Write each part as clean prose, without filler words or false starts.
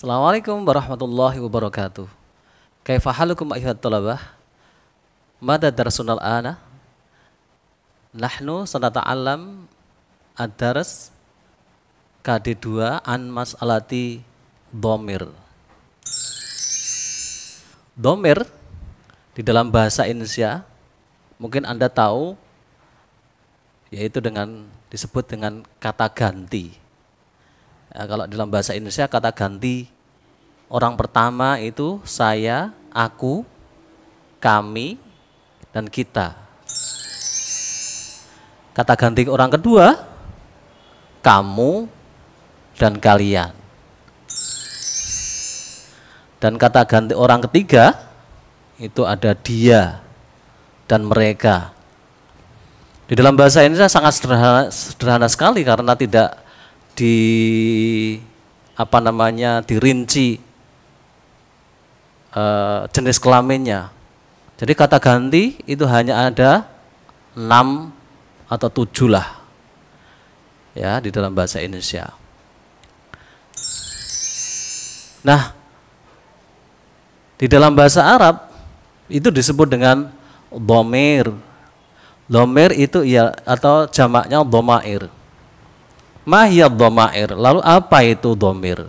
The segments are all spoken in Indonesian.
Assalamualaikum warahmatullahi wabarakatuh. Kaifa halukum ayyuhat thalabah? Mada darsunal ana? Nahnu sanata'allam ad-dars KD2 an mas'alati dhamir. Dhamir di dalam bahasa Indonesia mungkin Anda tahu, yaitu disebut dengan kata ganti. Ya, kalau dalam bahasa Indonesia kata ganti orang pertama itu saya, aku, kami, dan kita. Kata ganti orang kedua kamu dan kalian. Dan kata ganti orang ketiga itu ada dia dan mereka. Di dalam bahasa Indonesia sangat sederhana sekali karena tidak dirinci jenis kelaminnya. Jadi kata ganti itu hanya ada 6 atau 7 lah ya di dalam bahasa Indonesia. Nah, di dalam bahasa Arab itu disebut dengan dhamir. Dhamir itu ya atau jamaknya dhamair. Mahiyad dhamair. Lalu apa itu dhamir?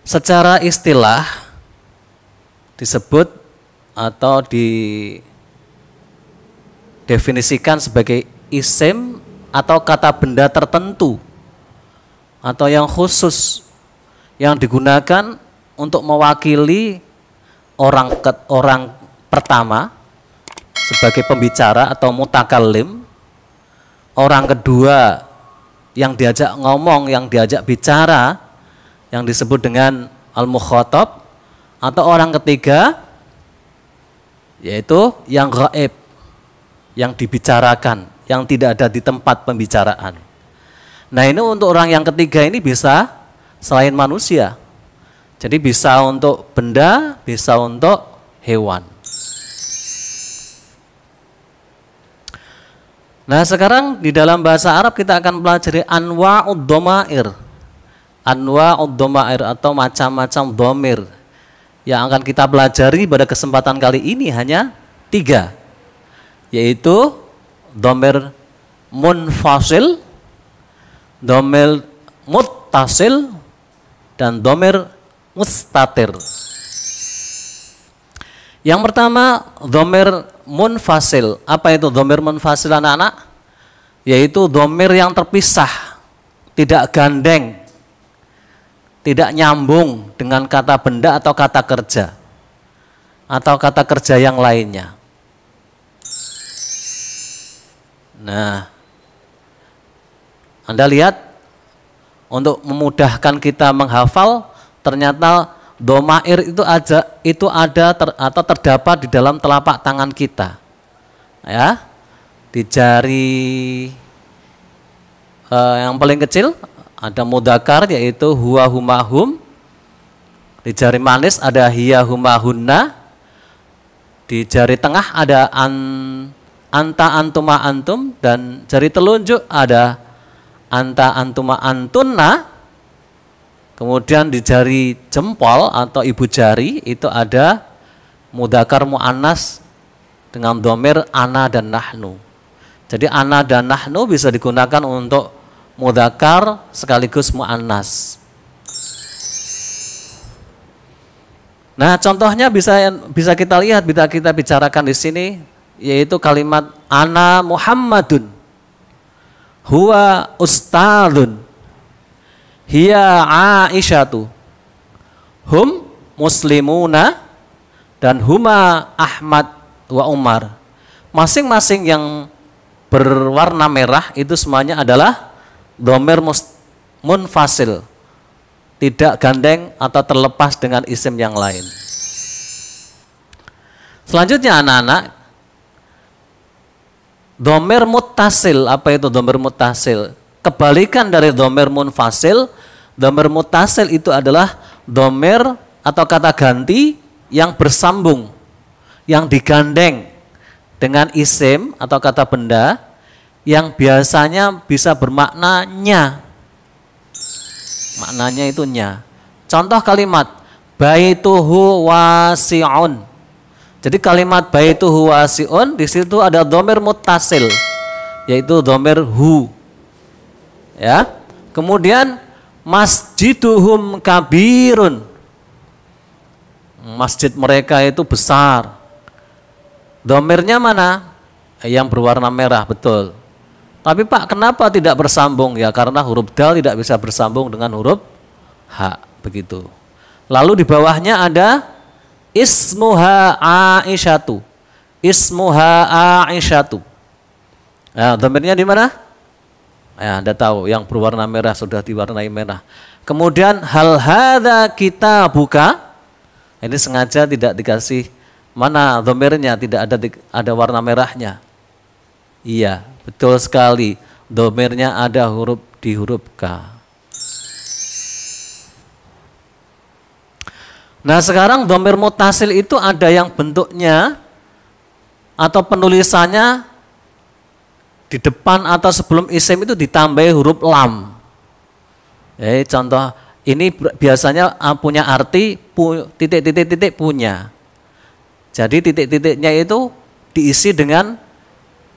Secara istilah disebut atau didefinisikan sebagai isim atau kata benda tertentu atau yang khusus yang digunakan untuk mewakili orang pertama sebagai pembicara atau mutakallim, orang kedua yang diajak ngomong, yang diajak bicara, yang disebut dengan al-mukhatab, atau orang ketiga yaitu yang ghaib, yang dibicarakan, yang tidak ada di tempat pembicaraan. Nah, ini untuk orang yang ketiga ini bisa selain manusia. Jadi bisa untuk benda, bisa untuk hewan. Nah, sekarang di dalam bahasa Arab kita akan pelajari anwa'ud dhamair. Anwa'ud dhamair atau macam-macam dhamir. Yang akan kita pelajari pada kesempatan kali ini hanya 3. Yaitu dhamir munfasil, dhamir muttasil, dan dhamir mustatir. Yang pertama, dhamir munfasil. Apa itu dhamir munfasil, anak-anak? Yaitu dhamir yang terpisah, tidak gandeng, tidak nyambung dengan kata benda atau kata kerja, atau kata kerja yang lainnya. Nah, Anda lihat, untuk memudahkan kita menghafal, ternyata dhamair itu ada atau terdapat di dalam telapak tangan kita, ya, di jari yang paling kecil ada mudzakkar yaitu huwa huma hum, di jari manis ada hiya huma hunna, di jari tengah ada anta antuma antum, dan jari telunjuk ada anta antuma antunna. Kemudian di jari jempol atau ibu jari itu ada mudzakkar muannas dengan dhamir ana dan nahnu. Jadi ana dan nahnu bisa digunakan untuk mudzakkar sekaligus muannas. Nah, contohnya bisa kita lihat, bisa kita bicarakan di sini, yaitu kalimat ana Muhammadun, huwa ustadzun, hiya Aisyatu, hum muslimuna, dan huma Ahmad wa Umar. Masing-masing yang berwarna merah itu semuanya adalah dhamir munfasil, tidak gandeng atau terlepas dengan isim yang lain. Selanjutnya, anak-anak, dhamir muttasil. Apa itu dhamir muttasil? Kebalikan dari dhamir munfasil. Dhamir muttasil itu adalah dhamir atau kata ganti yang bersambung, yang digandeng dengan isim atau kata benda yang biasanya bisa bermakna nya. maknanya itu nya. Contoh kalimat baituhu wasi'un. Jadi kalimat baituhu wasi'un di situ ada dhamir muttasil, yaitu dhamir hu. Ya. Kemudian masjiduhum kabirun. Masjid mereka itu besar. Dhamirnya mana? Yang berwarna merah, betul. Tapi Pak, kenapa tidak bersambung? Ya karena huruf dal tidak bisa bersambung dengan huruf ha, begitu. Lalu di bawahnya ada ismuha Aisyatu. Ismuha Aisyatu. Nah, dhamirnya di mana? Ya, Anda tahu yang berwarna merah sudah diwarnai merah. Kemudian hal hadza kitabuka. Ini sengaja tidak dikasih mana dhamirnya, tidak ada warna merahnya. Iya, betul sekali. Dhamirnya ada di huruf K. Nah, sekarang dhamir muttasil itu ada yang bentuknya atau penulisannya di depan atau sebelum isim itu ditambahi huruf lam. Contoh ini biasanya punya arti titik-titik punya. Jadi titik-titiknya itu diisi dengan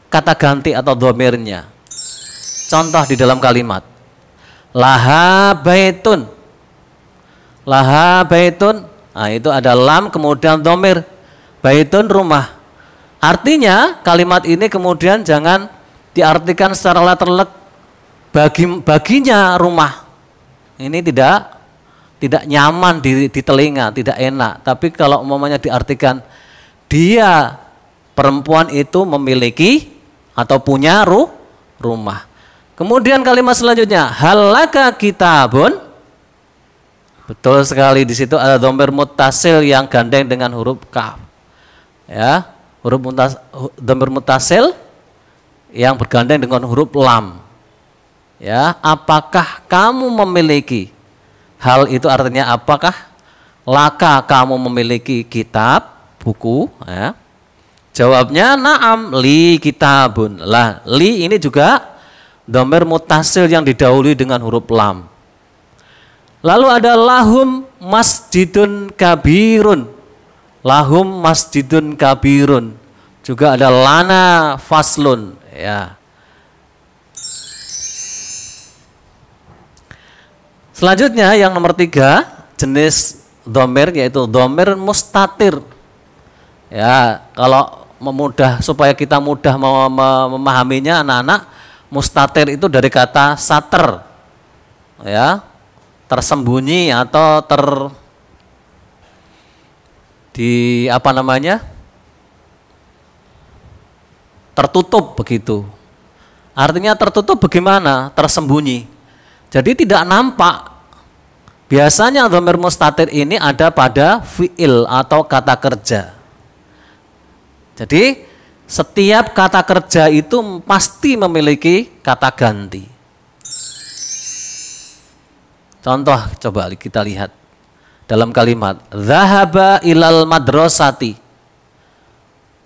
kata ganti atau dhamirnya. Contoh di dalam kalimat laha baitun. Laha baitun. Nah, itu ada lam kemudian dhamir. Baitun rumah. Artinya kalimat ini kemudian jangan diartikan secara letterlek baginya rumah. Ini tidak nyaman di telinga, tidak enak. Tapi kalau umpamanya diartikan dia perempuan itu memiliki atau punya rumah. Kemudian kalimat selanjutnya halaka kitabun. Betul sekali, di situ ada dhamir muttasil yang gandeng dengan huruf kaf. Ya, dhamir muttasil yang bergandeng dengan huruf lam. Ya, apakah kamu memiliki? Hal itu artinya apakah? Laka kamu memiliki kitab, buku, ya. Jawabnya na'am li kitabun. Lah, li ini juga dhamir muttasil yang didahului dengan huruf lam. Lalu ada lahum masjidun kabirun. Lahum masjidun kabirun. Juga ada lana faslun, ya. Selanjutnya yang nomor 3 jenis dhamir yaitu dhamir mustatir. Ya, kalau supaya kita mudah memahaminya anak-anak, mustatir itu dari kata sater. Ya, tersembunyi atau tertutup begitu. Artinya tertutup bagaimana? Tersembunyi. Jadi tidak nampak. Biasanya dhamir mustatir ini ada pada fi'il atau kata kerja. Jadi setiap kata kerja itu pasti memiliki kata ganti. Contoh coba kita lihat dalam kalimat dzahaba ilal madrasati.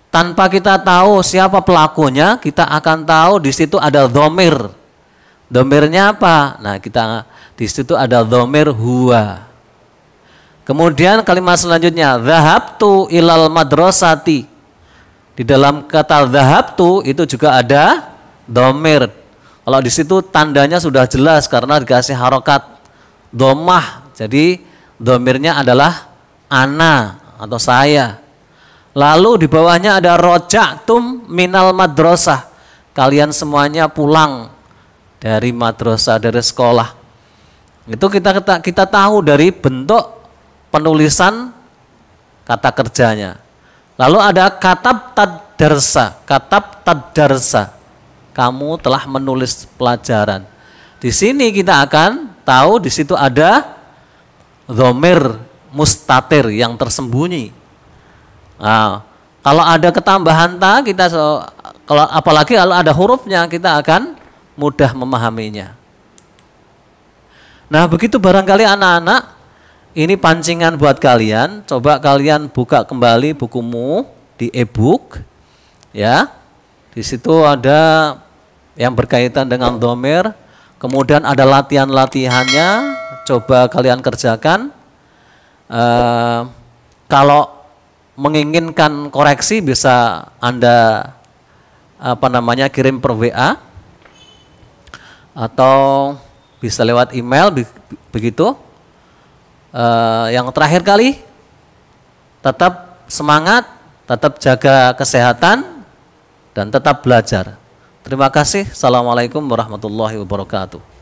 Tanpa kita tahu siapa pelakunya, kita akan tahu di situ ada dhamir. Dhamirnya apa? Nah, di situ ada dhamir huwa. Kemudian kalimat selanjutnya dzahabtu ilal madrasati. Di dalam kata dzahabtu itu juga ada dhamir. Kalau di situ tandanya sudah jelas karena dikasih harokat dhammah. Jadi dhamirnya adalah ana atau saya. Lalu di bawahnya ada roja'tum minal madrasah. Kalian semuanya pulang dari madrasah, dari sekolah. Itu kita tahu dari bentuk penulisan kata kerjanya. Lalu ada katab tadarsa. Katab tadarsa. Kamu telah menulis pelajaran. Di sini kita akan tahu di situ ada dhamir mustatir yang tersembunyi. Nah, kalau ada ketambahan ta apalagi kalau ada hurufnya kita akan mudah memahaminya. Nah, begitu barangkali anak-anak, ini pancingan buat kalian. Coba kalian buka kembali bukumu di e-book, ya. Di situ ada yang berkaitan dengan dhamir. Kemudian ada latihan-latihannya. coba kalian kerjakan. Kalau menginginkan koreksi bisa Anda kirim per WA atau bisa lewat email begitu. Yang terakhir kali, tetap semangat, tetap jaga kesehatan dan tetap belajar. Terima kasih. Assalamualaikum warahmatullahi wabarakatuh.